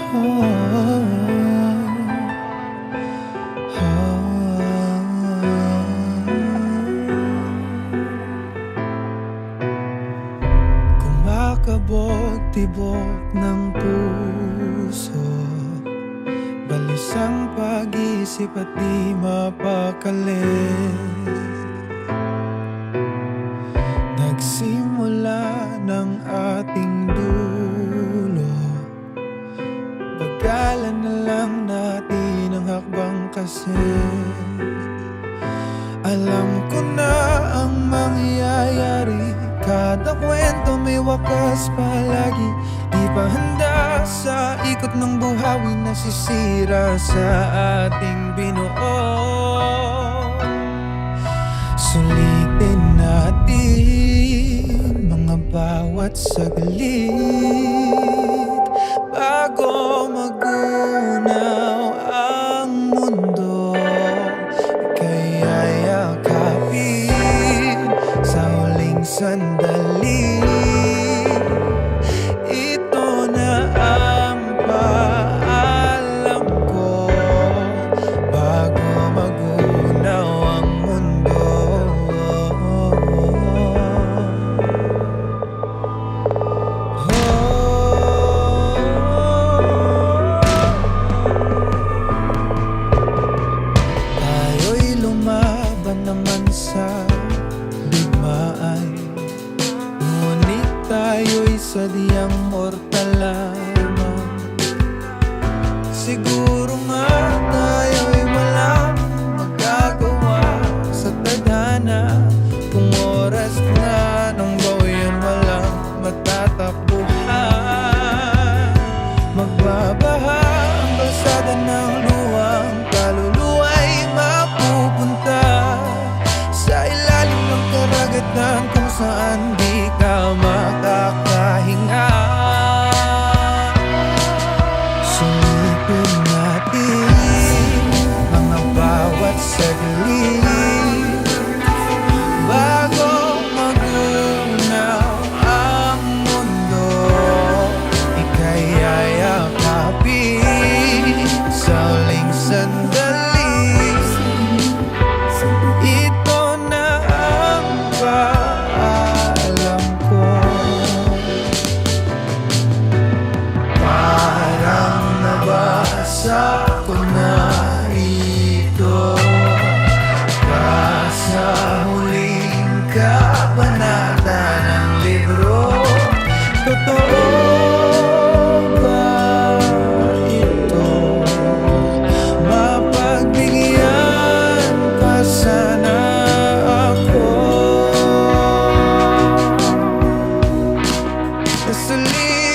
Kumakabog-tibok ng puso, balisang pag-isip at di mapakali. Nagsimula ng ating dulo, bagalan na lang natin ang hakbang kasi alam ko na ang mangyayari. Kada kwento may wakas palagi. Di pa handa sa ikot ng buhawi, nasisira sa ating binuo. Sulitin natin mga bawat saglit bago magunaw ang mundo. Kaya yakapin sa huling sandali. Ito na ang paalam ko bago magunaw ang mundo. Tayo'y lumaban naman sa digmaan, ngunit tayo'y sadyang mortal lamang. Siguro nga tayo'y walang magagawa sa tadhana, kung oras na ng bawian walang matatakbuhan. Magbabaha ang kalsada ng luwang, kaluluwa'y mapupunta sa ilalim ng karagatan kung saan di ka makakahinga. Sulitin natin mga bawat saglit bago magunaw ang mundo. Ika'y yayakapin sa huling sandali. Ito na ang paalam ko. Parang nabasa ko na ito pa sa huling kabanata ng libro. Totoo ba ito? Mapagbigyan pa sana ako. Nasulit